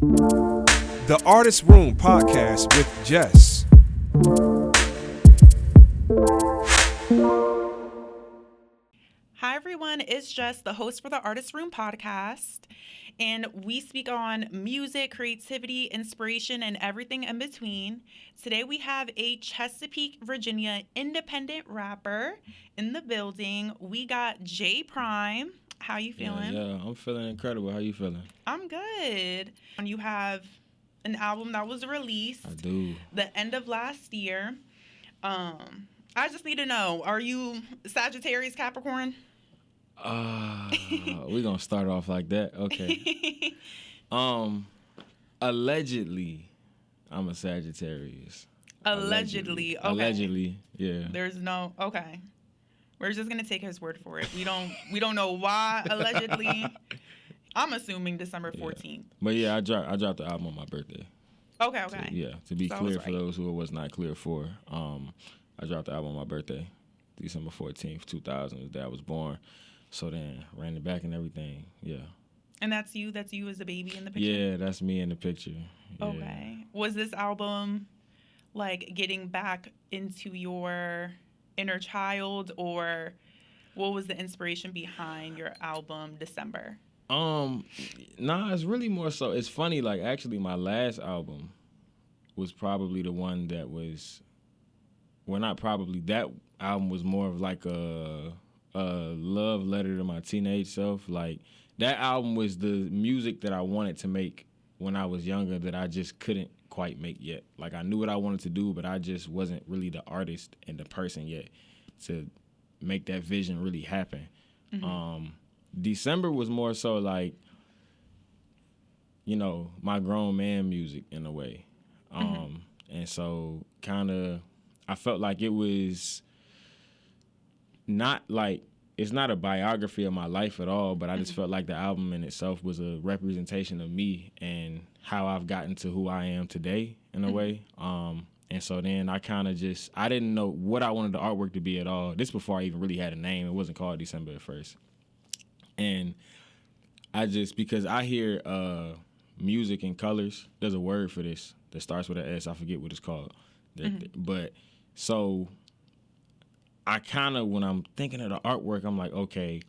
The Artist Room Podcast with Jess. Hi, everyone. It's Jess, the host for the Artist Room Podcast. And we speak on music, creativity, inspiration, and everything in between. Today, we have a Chesapeake, Virginia independent rapper in the building. We got J Prime. How you feeling? Yeah, I'm feeling incredible. How you feeling? I'm good. You have an album that was released. I do. The end of last year. I just need to know, are you Sagittarius, Capricorn? We're gonna start off like that. Okay. Allegedly, I'm a Sagittarius. Allegedly. Okay. Allegedly, yeah. There's no okay. We're just gonna take his word for it. We don't know why allegedly. I'm assuming December 14th. But yeah, I dropped the album on my birthday. Okay. To be So I clear was for right. those who it was not clear for, I dropped the album on my birthday, December 14th, 2000 was the day I was born. So then ran it back and everything. Yeah. And that's you as a baby in the picture? Yeah, that's me in the picture. Yeah. Okay. Was this album like getting back into your inner child, or what was the inspiration behind your album December? Nah, it's really more so. It's funny, like actually my last album was probably the one that was, well, not probably, that album was more of like a love letter to my teenage self. Like that album was the music that I wanted to make when I was younger that I just couldn't quite make yet. Like I knew what I wanted to do, but I just wasn't really the artist and the person yet to make that vision really happen. Mm-hmm. December was more so like, you know, my grown man music in a way. And so kind of, I felt like it was not like, it's not a biography of my life at all, but I just felt like the album in itself was a representation of me and how I've gotten to who I am today in a way. And so then I kind of just, I didn't know what I wanted the artwork to be at all. This before I even really had a name. It wasn't called December at first. And I just, because I hear music in colors, there's a word for this that starts with an S. I forget what it's called. But so I kind of, when I'm thinking of the artwork, I'm like, okay,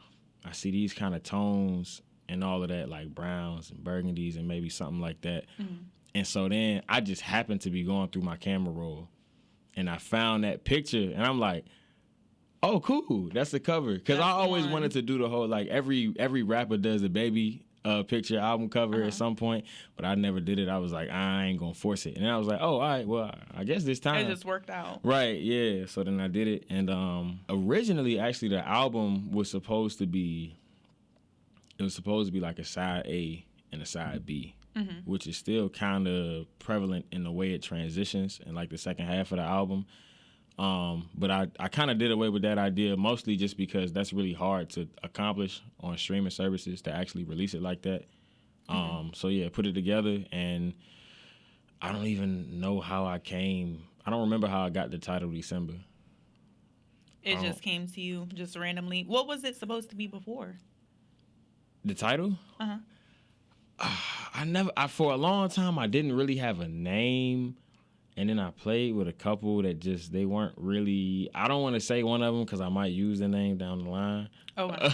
I see these kind of tones and all of that, like browns and burgundies and maybe something like that. And so then I just happened to be going through my camera roll and I found that picture and I'm like, oh, cool, that's the cover. Because I always wanted to do the whole, like every rapper does a baby picture album cover at some point, but I never did it. I was like, I ain't gonna force it. And I was like, oh, all right, well, I guess this time. It just worked out. Right, yeah. So then I did it. And originally, actually, the album was supposed to be, like a side A and a side B, which is still kind of prevalent in the way it transitions in like the second half of the album. But I kind of did away with that idea mostly just because that's really hard to accomplish on streaming services to actually release it like that. So yeah, put it together and I don't even know how I don't remember how I got the title December. It just came to you just randomly. What was it supposed to be before? The title? For a long time I didn't really have a name. And then I played with a couple that just, they weren't really, I don't want to say one of them because I might use the name down the line. Oh, wow.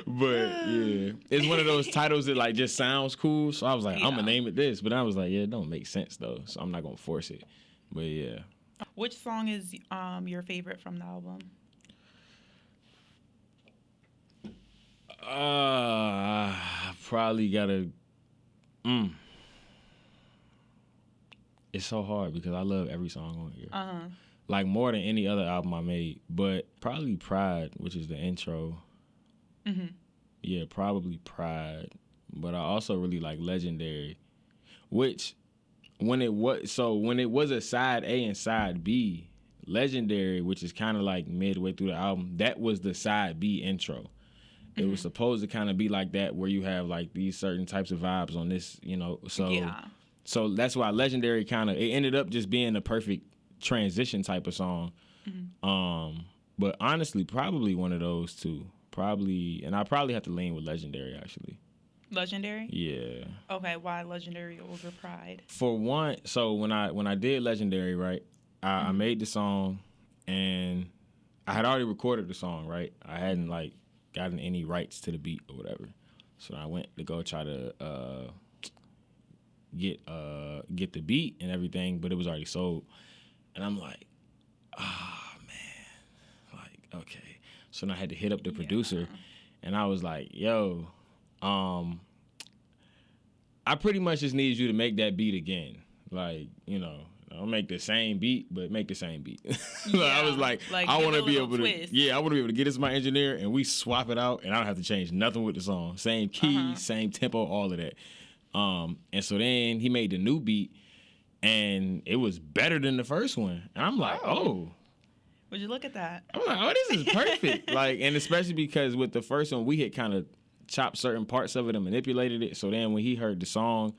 But yeah, it's one of those titles that like just sounds cool. So I was like, I'm going to name it this. But I was like, yeah, it don't make sense though. So I'm not going to force it. But yeah. Which song is your favorite from the album? I probably got to, It's so hard because I love every song on here. Like more than any other album I made. But probably Pride, which is the intro. Yeah, probably Pride. But I also really like Legendary, which when it was a side A and side B, Legendary, which is kind of like midway through the album, that was the side B intro. It was supposed to kind of be like that where you have like these certain types of vibes on this, you know. So that's why Legendary it ended up just being the perfect transition type of song. But honestly, probably one of those two. And I probably have to lean with Legendary, actually. Legendary? Yeah. Okay, why Legendary over Pride? For one, so when I did Legendary, right, I made the song, and I had already recorded the song, right? I hadn't like gotten any rights to the beat or whatever. So I went to go try to get the beat and everything, but it was already sold. And I'm like, oh man, like okay. So then I had to hit up the producer, and I was like, yo, I pretty much just need you to make that beat again. Like, you know, don't make the same beat, but make the same beat. I was like I want to be able to, I want to be able to get this to my engineer, and we swap it out, and I don't have to change nothing with the song. Same key, same tempo, all of that. And so then he made the new beat, and it was better than the first one. And I'm like, oh. Would you look at that? I'm like, oh, this is perfect. Like, and especially because with the first one, we had kind of chopped certain parts of it and manipulated it. So then when he heard the song,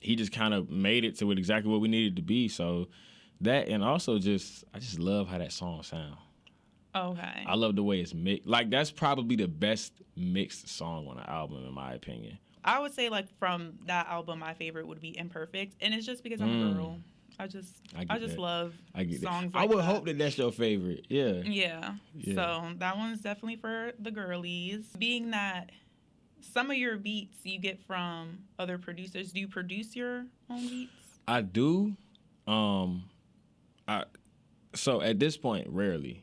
he just kind of made it to exactly what we needed to be. So that, and also I just love how that song sounds. Okay. I love the way it's mixed. Like, that's probably the best mixed song on the album, in my opinion. I would say, like, from that album, my favorite would be Imperfect. And it's just because I'm a girl. I just love songs like that. I would hope that that's your favorite. Yeah. Yeah. So that one's definitely for the girlies. Being that some of your beats you get from other producers, do you produce your own beats? I do. So at this point, rarely.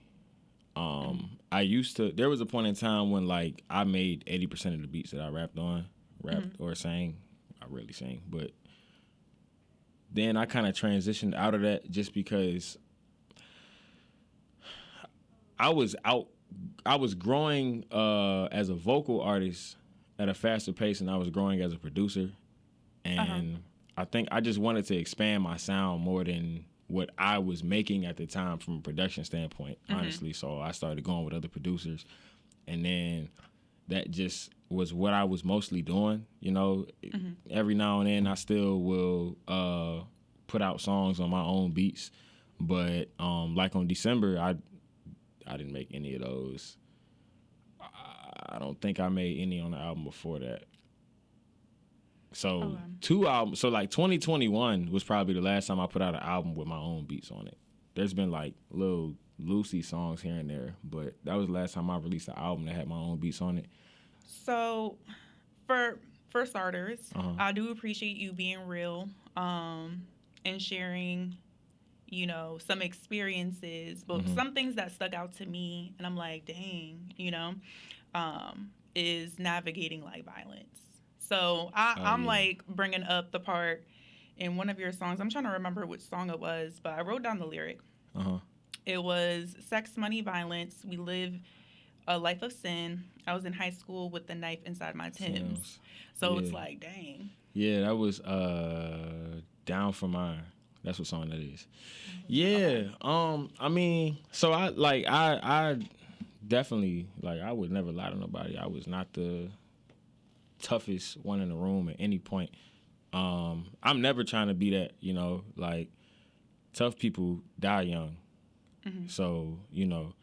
I used to. There was a point in time when like I made 80% of the beats that I rapped or sang. I rarely sang, but then I kind of transitioned out of that just because I was growing as a vocal artist at a faster pace than I was growing as a producer, and I think I just wanted to expand my sound more than what I was making at the time from a production standpoint, honestly. So I started going with other producers, and then that just was what I was mostly doing. You know, every now and then I still will put out songs on my own beats, but like on December, I didn't make any of those. I don't think I made any on the album before that. So 2 albums. So like 2021 was probably the last time I put out an album with my own beats on it. There's been like little loosey songs here and there, but that was the last time I released an album that had my own beats on it. So for starters, I do appreciate you being real and sharing, you know, some experiences, but some things that stuck out to me, and I'm like, dang, you know, is navigating like violence. So I'm like bringing up the part in one of your songs. I'm trying to remember which song it was, but I wrote down the lyric. It was sex, money, violence. We live a life of sin. I was in high school with the knife inside my Timbs. So it's like, dang. Yeah, that was Down for Mine. That's what song that is. Yeah. I mean, so I definitely, like, I would never lie to nobody. I was not the toughest one in the room at any point. I'm never trying to be that, you know, like, tough people die young. So, you know,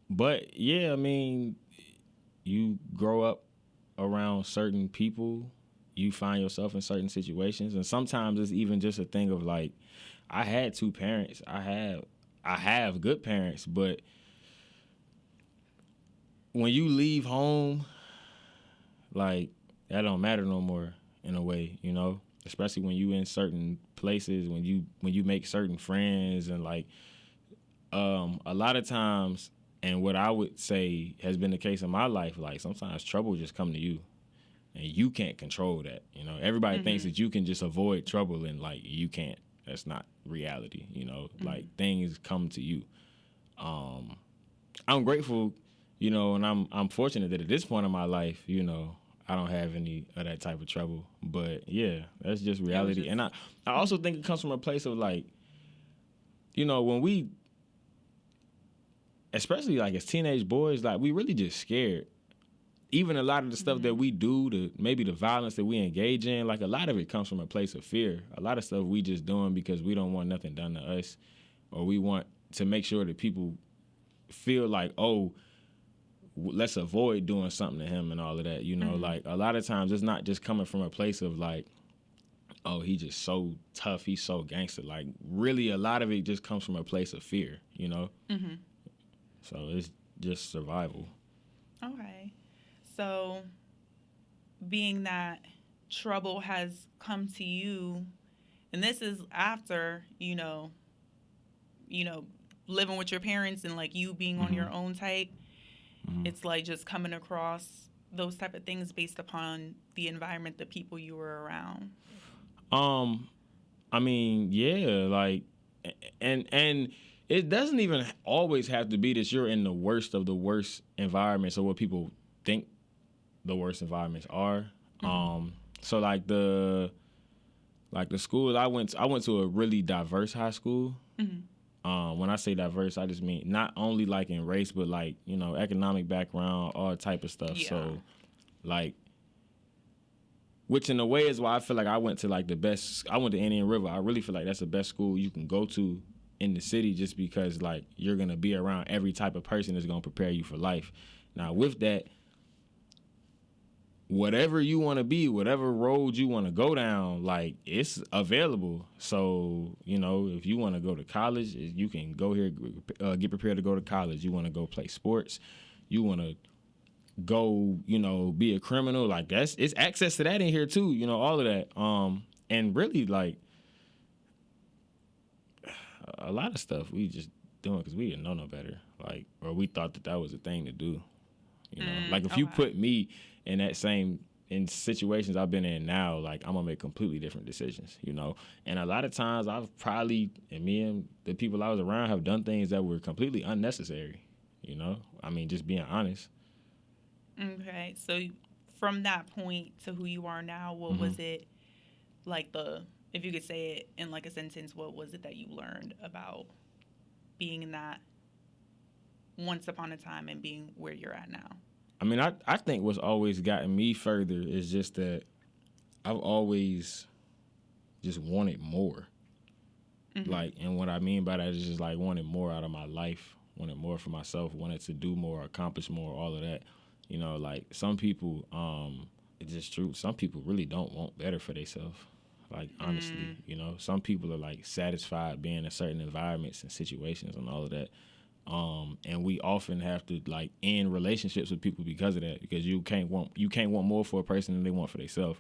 but yeah, I mean, you grow up around certain people, you find yourself in certain situations, and sometimes it's even just a thing of like, I had 2 parents. I have good parents, but when you leave home, like, that don't matter no more in a way, you know? Especially when you in certain places, when you make certain friends, and like a lot of times, and what I would say has been the case in my life, like sometimes trouble just come to you, and you can't control that. You know, everybody thinks that you can just avoid trouble, and like you can't. That's not reality. You know, like things come to you. I'm grateful, you know, and I'm fortunate that at this point in my life, you know, I don't have any of that type of trouble. But yeah, that's just reality. And I also think it comes from a place of like, you know, when we, especially like as teenage boys, like we really just scared. Even a lot of the stuff that we do, maybe the violence that we engage in, like a lot of it comes from a place of fear. A lot of stuff we just doing because we don't want nothing done to us, or we want to make sure that people feel like, oh, let's avoid doing something to him and all of that. You know, like a lot of times it's not just coming from a place of like, oh, he just so tough, he's so gangster. Like really, a lot of it just comes from a place of fear. You know, so it's just survival. Okay, so being that trouble has come to you, and this is after living with your parents and like you being on your own type, it's like just coming across those type of things based upon the environment, the people you were around. I mean, yeah, like, and it doesn't even always have to be that you're in the worst of the worst environments or what people think the worst environments are. So like the school I went to a really diverse high school. When I say diverse, I just mean not only like in race, but like, economic background, all type of stuff. Yeah. So like, which in a way is why I feel like I went to like the best. I went to Indian River. I really feel like that's the best school you can go to in the city, just because like you're gonna be around every type of person that's gonna prepare you for life. Now with that, whatever you want to be, whatever road you want to go down, like it's available. So, if you want to go to college, you can go here, get prepared to go to college. You want to go play sports, you want to go, be a criminal, like it's access to that in here too, all of that. And really like a lot of stuff we just doing because we didn't know no better, like, or we thought that was a thing to do. Like if you put me in situations I've been in now, like I'm gonna make completely different decisions, And a lot of times me and the people I was around have done things that were completely unnecessary, I mean, just being honest. Okay, so from that point to who you are now, what was it like if you could say it in like a sentence, what was it that you learned about being in that once upon a time and being where you're at now? I mean, I think what's always gotten me further is just that I've always just wanted more. Like, and what I mean by that is just like wanted more out of my life, wanted more for myself, wanted to do more, accomplish more, all of that. Like some people, it's just true. Some people really don't want better for themselves. Like, honestly, some people are like satisfied being in certain environments and situations and all of that. And we often have to like end relationships with people because of that, because you can't want more for a person than they want for themselves.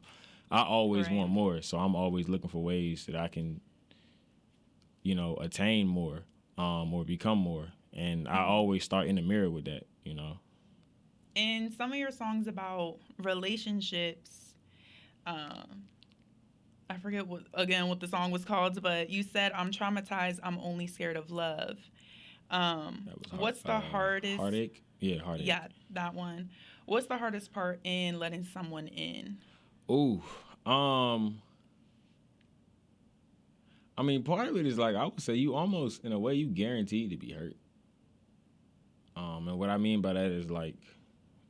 I always want more, so I'm always looking for ways that I can, attain more, or become more. And I always start in the mirror with that, In some of your songs about relationships, I forget what the song was called, but you said, "I'm traumatized, I'm only scared of love." What's the hardest? Heartache? Yeah, heartache. Yeah, that one. What's the hardest part in letting someone in? Ooh, I mean, part of it is like, I would say you almost, in a way, you guaranteed to be hurt. And what I mean by that is like,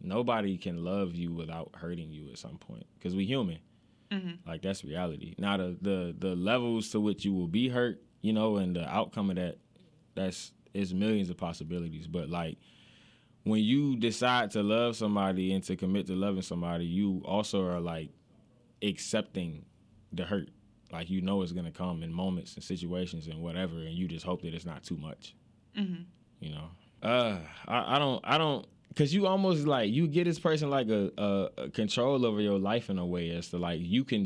nobody can love you without hurting you at some point, because we human. Like, that's reality. Now, the levels to which you will be hurt, and the outcome of that, it's millions of possibilities. But like, when you decide to love somebody and to commit to loving somebody, you also are like accepting the hurt. Like, it's gonna come in moments and situations and whatever, and you just hope that it's not too much. I don't, because you almost like, you get this person like a control over your life in a way, as to like, you can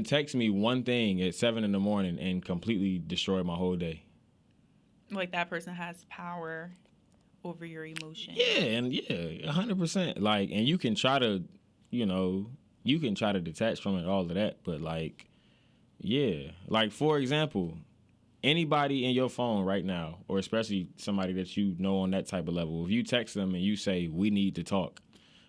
text me one thing at 7 a.m. and completely destroy my whole day. Like, that person has power over your emotions. Yeah, and 100%. Like, and you can try to, detach from it, all of that, but like, yeah. Like, for example, anybody in your phone right now, or especially somebody that you know on that type of level, if you text them and you say, "We need to talk,"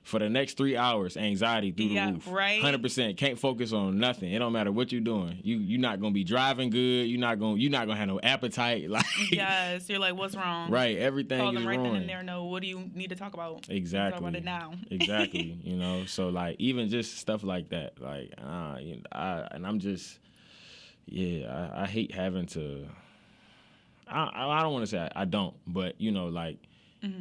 for the next 3 hours, anxiety through the roof. Right. 100%. Can't focus on nothing. It don't matter what you're doing. You're not gonna be driving good. You're not gonna have no appetite. Like, yes, you're like, what's wrong? Right. Everything Call is them right ruined. then and there. No, what do you need to talk about? Exactly. Talk about it now. Exactly. So like, even just stuff like that. Like, and I'm just, I hate having to. I don't want to say I don't, but like,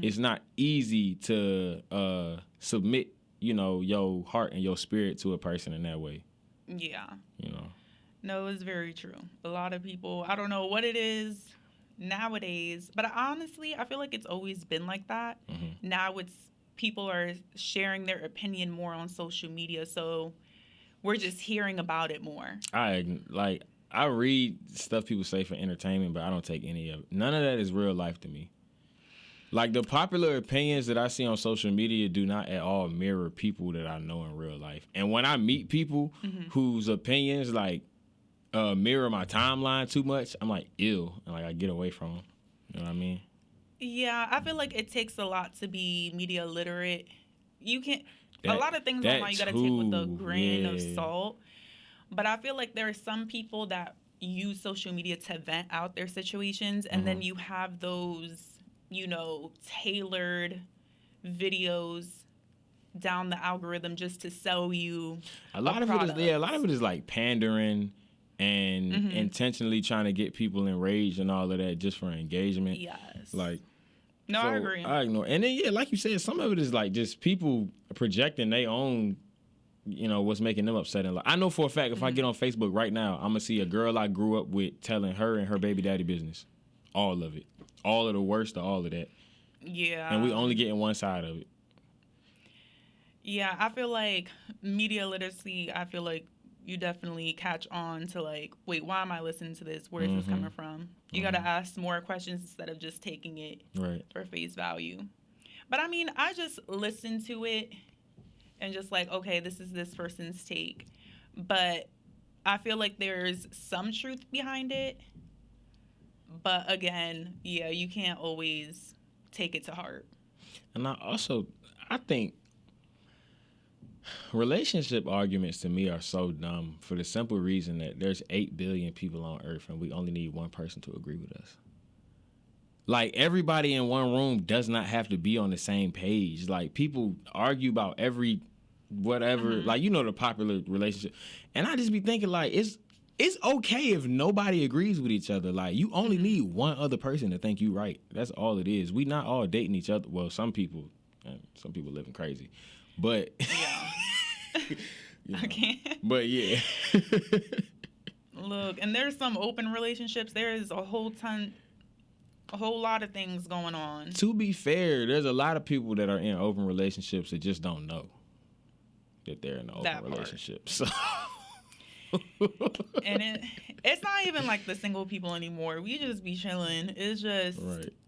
it's not easy to submit, your heart and your spirit to a person in that way. Yeah. You know. No, it's very true. A lot of people, I don't know what it is nowadays, but honestly, I feel like it's always been like that. Now people are sharing their opinion more on social media, so we're just hearing about it more. I read stuff people say for entertainment, but I don't take any of it. None of that is real life to me. Like, the popular opinions that I see on social media do not at all mirror people that I know in real life. And when I meet people whose opinions, mirror my timeline too much, I'm like, ew. And, I get away from them. You know what I mean? Yeah, I feel like it takes a lot to be media literate. You can't... a lot of things online you got to take with a grain of salt. But I feel like there are some people that use social media to vent out their situations. And then you have those... tailored videos down the algorithm just to sell you a lot of it is like pandering and intentionally trying to get people enraged and all of that just for engagement. Yes. I agree. I ignore. And then like you said, some of it is just people projecting their own, what's making them upset. And I know for a fact if I get on Facebook right now, I'm gonna see a girl I grew up with telling her and her baby daddy business. All of it. All of the worst of all of that. Yeah. And we only getting one side of it. Yeah, I feel like media literacy, I feel like you definitely catch on to wait, why am I listening to this? Where is this coming from? You got to ask more questions instead of just taking it for face value. But I mean, I just listen to it and just okay, this is this person's take. But I feel like there's some truth behind it. But again, yeah, you can't always take it to heart. And I think relationship arguments to me are so dumb for the simple reason that there's 8 billion people on Earth and we only need one person to agree with us. Everybody in one room does not have to be on the same page. People argue about every whatever, the popular relationship. And I just be thinking it's okay if nobody agrees with each other. You only need one other person to think you right. That's all it is. We not all dating each other. Well, some people living crazy. But I can't. But yeah. Look, and there's some open relationships. There is a whole lot of things going on. To be fair, there's a lot of people that are in open relationships that just don't know that they're in an open relationship. So and it's not even the single people anymore. We just be chilling. It's just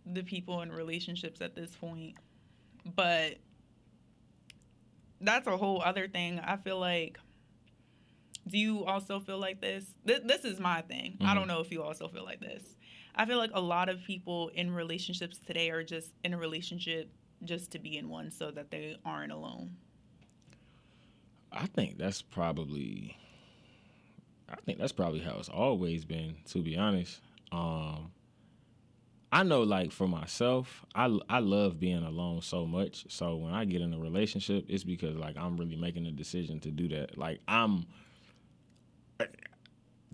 the people in relationships at this point. But that's a whole other thing. I feel like, do you also feel like this? This is my thing. I don't know if you also feel like this. I feel like a lot of people in relationships today are just in a relationship just to be in one so that they aren't alone. I think that's probably how it's always been, to be honest. I know, for myself, I love being alone so much. So when I get in a relationship, it's because, I'm really making a decision to do that.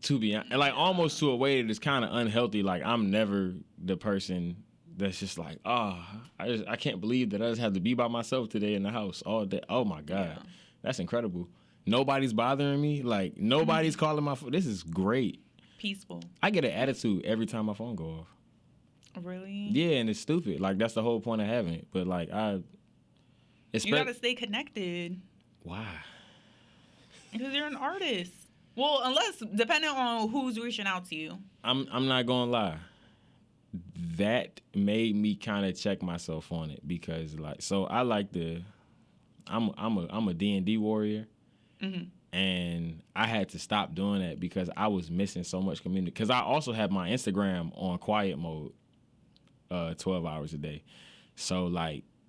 To be honest, almost to a way that is kind of unhealthy. I'm never the person that's just I can't believe that I just have to be by myself today in the house all day. Oh, my God. Yeah. That's incredible. Nobody's bothering me. Nobody's calling my phone. This is great. Peaceful. I get an attitude every time my phone go off. Really? Yeah, and it's stupid. That's the whole point of having it. But you gotta stay connected. Why? Because you're an artist. Well, depending on who's reaching out to you. I'm not gonna lie. That made me kind of check myself on it because so I I'm a D&D warrior. And I had to stop doing that because I was missing so much community. Because I also have my Instagram on quiet mode 12 hours a day. So,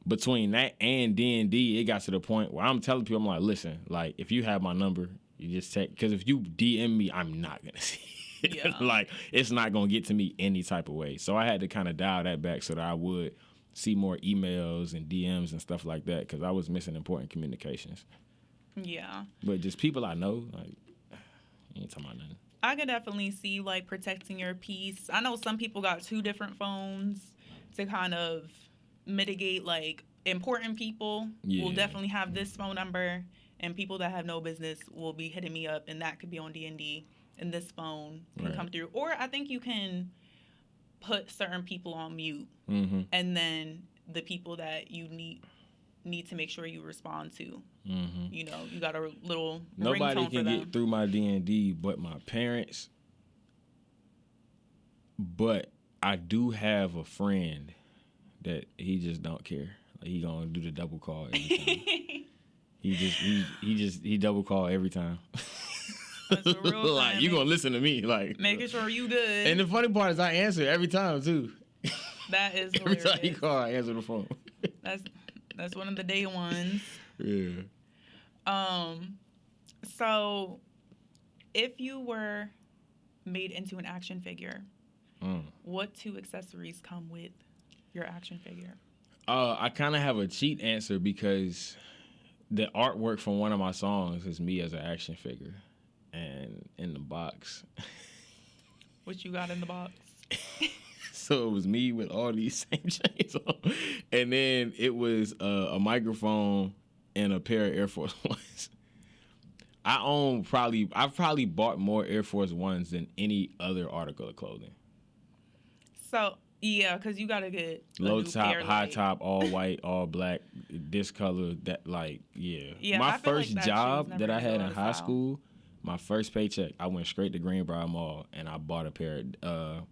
between that and D&D, it got to the point where I'm telling people, I'm like, listen, if you have my number, you just text. Because if you DM me, I'm not going to see it. Yeah. It's not going to get to me any type of way. So I had to kind of dial that back so that I would see more emails and DMs and stuff like that because I was missing important communications. Yeah. But just people I know, you ain't talking about nothing. I could definitely see, protecting your peace. I know some people got 2 different phones to kind of mitigate, like, important people will Yeah. definitely have this phone number, and people that have no business will be hitting me up, and that could be on D&D, and this phone can Right. come through. Or I think you can put certain people on mute, Mm-hmm. and then the people that you need to make sure you respond to. Mm-hmm. You know, you got a little Nobody ringtone for can them. get through my D&D but my parents. But I do have a friend that he just don't care. Like, he gonna do the double call every time. he double call every time. That's a real Like, thing. you gonna listen to me, like Making sure you good. And the funny part is I answer every time too. That is Every hilarious. time he call, I answer the phone. That's one of the day ones. Yeah. So if you were made into an action figure, what 2 accessories come with your action figure? I kind of have a cheat answer because the artwork from one of my songs is me as an action figure, and in the box. What you got in the box? So it was me with all these same chains on, and then it was a microphone and a pair of Air Force Ones. I've probably bought more Air Force Ones than any other article of clothing. So yeah, because you gotta get a Low new top, pair, high like- top, all white, all black, this color, that, like, yeah. Yeah, My I feel like first that job shoe's that never I gonna had go in out of high style. school, my first paycheck, I went straight to Greenbrier Mall and I bought a pair of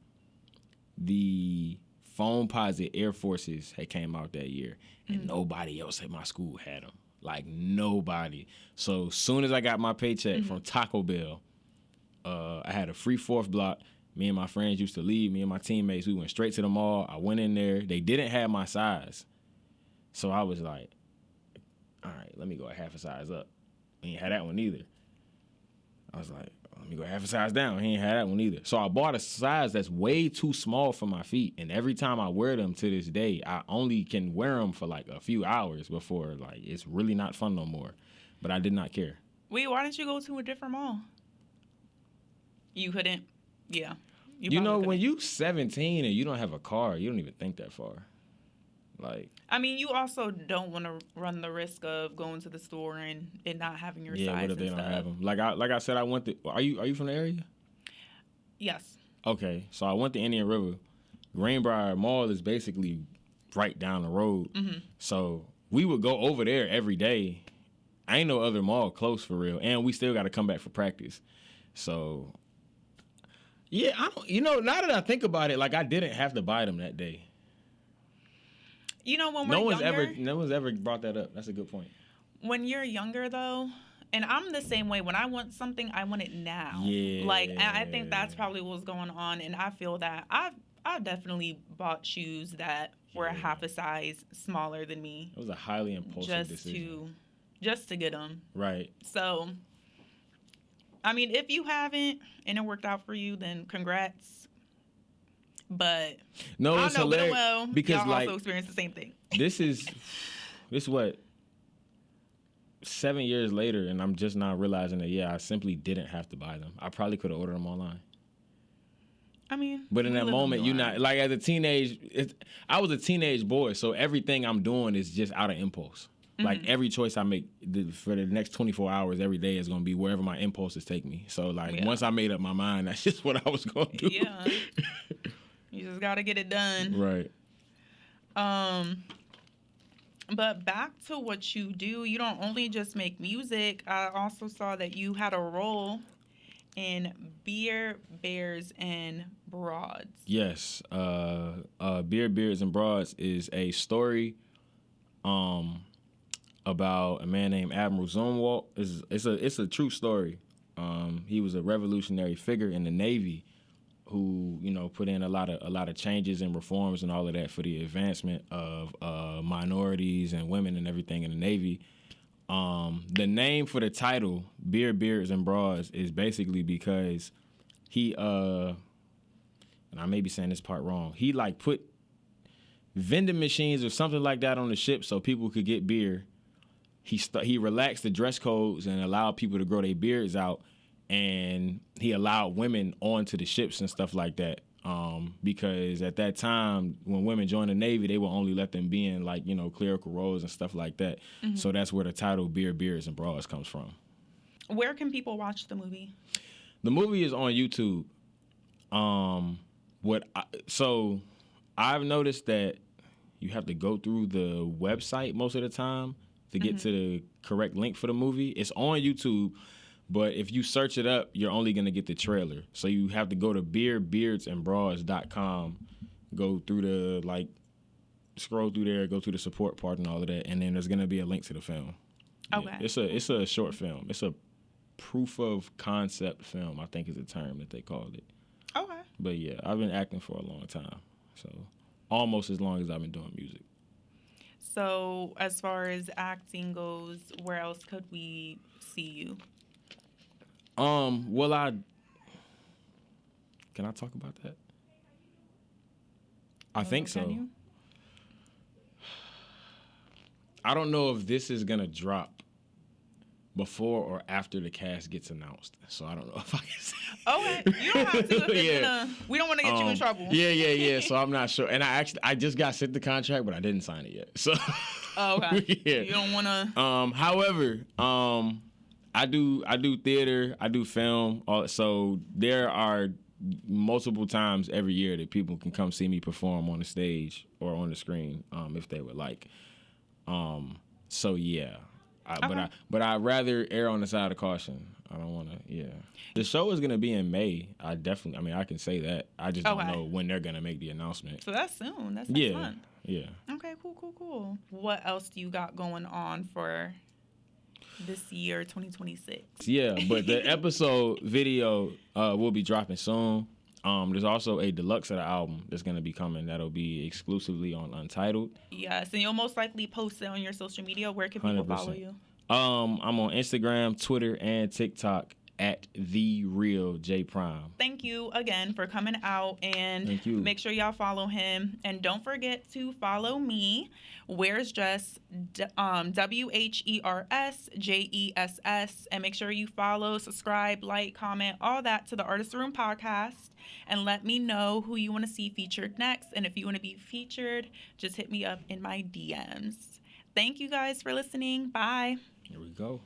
the Foamposite Air Forces had came out that year, and nobody else at my school had them. Like, nobody. So soon as I got my paycheck from Taco Bell, I had a free 4th block. Me and my friends used to leave. Me and my teammates, we went straight to the mall. I went in there. They didn't have my size. So I was like, all right, let me go a half a size up. He ain't had that one either. I was like, let me go half a size down. He ain't had that one either. So I bought a size that's way too small for my feet. And every time I wear them to this day, I only can wear them for like a few hours before, like, it's really not fun no more. But I did not care. Wait, why didn't you go to a different mall? You couldn't. Yeah. You know, probably when couldn't. you 17 and you don't have a car, you don't even think that far. Like, I mean, you also don't want to run the risk of going to the store and it not having your yeah, size what if they and don't stuff. have them? Like I said, I went to. Are you from the area? Yes. Okay, so I went to Indian River. Greenbrier Mall is basically right down the road. So we would go over there every day. Ain't no other mall close for real, and we still got to come back for practice. So yeah, I don't. You know, now that I think about it, like, I didn't have to buy them that day. You know, when we're No one's ever brought that up. That's a good point. when you're younger, though, and I'm the same way. When I want something, I want it now. Yeah. Like, and I think that's probably what's going on. And I feel that I've definitely bought shoes that were a half a size smaller than me. It was a highly impulsive decision. Just to get them. Right. So, I mean, if you haven't and it worked out for you, then congrats. But No, I it's don't know, hilarious well, because, y'all like, also experienced the same thing. this is what 7 years later, and I'm just now realizing that, yeah, I simply didn't have to buy them. I probably could have ordered them online. I mean, But in we that live moment, in you're Milan. not, like, as a teenage, I was a teenage boy, so everything I'm doing is just out of impulse. Like, every choice I make for the next 24 hours every day is going to be wherever my impulses take me. So, like, Yeah. once I made up my mind, that's just what I was going to do. Yeah. You just got to get it done. Right. But back to what you do, you don't only just make music. I also saw that you had a role in Beer, Bears, and Broads. Yes. Beer, Beards, and Broads is a story about a man named Admiral Zumwalt. It's a true story. He was a revolutionary figure in the Navy who, you know, put in a lot of changes and reforms and all of that for the advancement of minorities and women and everything in the Navy. The name for the title, Beer, Beards, and Broads, is basically because he, and I may be saying this part wrong, he, like, put vending machines or something like that on the ship so people could get beer. He relaxed the dress codes and allowed people to grow their beards out, and he allowed women onto the ships and stuff like that. Because at that time, when women joined the Navy, they would only let them be in, like, clerical roles and stuff like that. Mm-hmm. So that's where the title Beer, Beards, and Bras comes from. Where can people watch the movie? The movie is on YouTube. So I've noticed that you have to go through the website most of the time to get to the correct link for the movie. It's on YouTube, but if you search it up, you're only going to get the trailer. So you have to go to beerbeardsandbras.com, go through the, scroll through there, go through the support part and all of that, and then there's going to be a link to the film. Okay. Yeah, it's a short film. It's a proof of concept film, I think is the term that they called it. Okay. But yeah, I've been acting for a long time. So almost as long as I've been doing music. So as far as acting goes, where else could we see you? Well, can I talk about that? I think so. You? I don't know if this is gonna drop before or after the cast gets announced, so I don't know if I can say. Okay, you don't have to. If it's we don't want to get you in trouble. Yeah. So I'm not sure, and I just got sent the contract, but I didn't sign it yet. So. Oh, okay. Yeah. You don't want to. However, I do theater, I do film, so there are multiple times every year that people can come see me perform on the stage or on the screen, if they would like. So yeah. But I'd rather err on the side of caution. I don't want to, The show is going to be in May. I can say that. I just don't know when they're going to make the announcement. So that's soon. That's next month. Yeah. Okay, cool. What else do you got going on for this year, 2026? Yeah, but the episode video will be dropping soon. There's also a deluxe of the album that's going to be coming that'll be exclusively on Untitled. Yes, and you'll most likely post it on your social media. Where can people 100%. follow you? I'm on Instagram, Twitter, and TikTok at @TheRealJPrime. Thank you again for coming out, and Thank you. Make sure y'all follow him, and don't forget to follow me. Where's Jess? WHERSJESS, and make sure you follow, subscribe, like, comment, all that to the Artist Room podcast, and let me know who you want to see featured next. And if you want to be featured, just hit me up in my DMs. Thank you guys for listening. Bye. Here we go.